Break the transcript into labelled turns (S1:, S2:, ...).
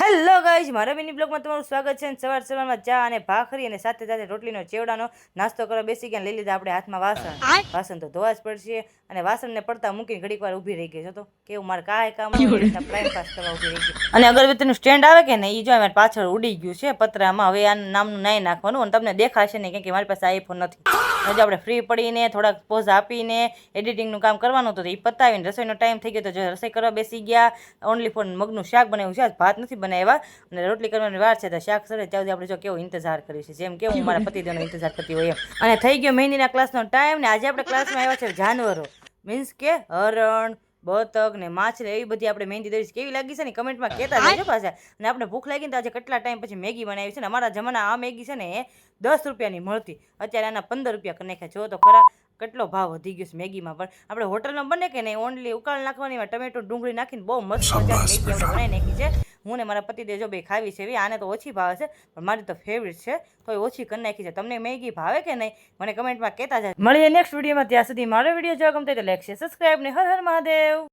S1: Hello guys, મારા mini બ્લોગમાં તમારું સ્વાગત છે. સવારમાં ચા અને ભાખરી અને સાથે સાથે રોટલીનો ચેવડાનો નાસ્તો કરવા બેસી ગયા. લઈ લીધા આપણે હાથમાં વાસણ તો ધોવા જ પડશે. અને વાસણને પડતા મૂકીને ઘડીક વાર ઊભી રહી ગઈ છે. તો કેવું મારે કાંઈ કામ ટાઈમ પાસ કરવા ઊભી રહી ગઈ. અને અગરબત્તીનું સ્ટેન્ડ આવે કે ને એ જો મારી પાછળ ઉડી ગયું છે પતરામાં. હવે આ નામનું નાઈ નાખવાનું અને તમને દેખાશે નહીં, કેમ કે મારી પાસે આઈફોન નથી. હજી આપણે ફ્રી પડીને થોડાક પોઝ આપીને એડિટિંગનું કામ કરવાનું હતું. એ પતાવીને રસોઈનો ટાઈમ થઈ ગયો તો જો રસોઈ કરવા બેસી ગયા. ઓનલી ફોર મગનું શાક બનાવ્યું છે, ભાત નથી બનાવ્યા અને રોટલી કરવાની વાર છે. તો શાક સરે ત્યાં આપણે જો કેવો ઇંતજાર કરીશું, જેમ કેવું મારા પતિદેવનો ઇંતજાર કરતી હોય એમ. અને થઈ ગયો મહેંદીના ક્લાસનો ટાઈમ ને આજે આપણે ક્લાસમાં આવ્યા છે જાનવરો, મીન્સ કે હરણ, બતક ને માછલી, એવી બધી આપણે મહેંદી દોરી. કેવી લાગી છે ને કમેન્ટમાં કહેતા જજો પાછા. અને આપણે ભૂખ લાગી ને તો આજે કેટલા ટાઈમ પછી મેગી બનાવી છે ને. અમારા જમાના આ મેગી છે ને એ 10 રૂપિયાની મળતી, અત્યારે આના 15 રૂપિયા કરી નાખ્યા. જો તો ખરા કેટલો ભાવ વધી ગયો છે મેગીમાં. પણ આપણે હોટલમાં બને કે નહીં, ઓનલી ઉકાળ નાખવાની, ટમેટો ડુંગળી નાખીને બહુ મસ્ત મજાની મેગી આપણે બનાવી નાખી છે. હું ને મારા પતિદેવ જો બે ખાવી છે એવી. આને તો ઓછી ભાવે છે પણ મારી તો ફેવરિટ છે, તો એ ઓછી કરી નાખી છે. તમને મેગી ભાવે કે નહીં મને કમેન્ટમાં કહેતા જાય. મળીએ નેક્સ્ટ વિડીયોમાં. ત્યાં સુધી મારો વિડીયો જો ગમતો હોય તો લાઈક શેર સબસ્ક્રાઈબ ને હર હર મહાદેવ.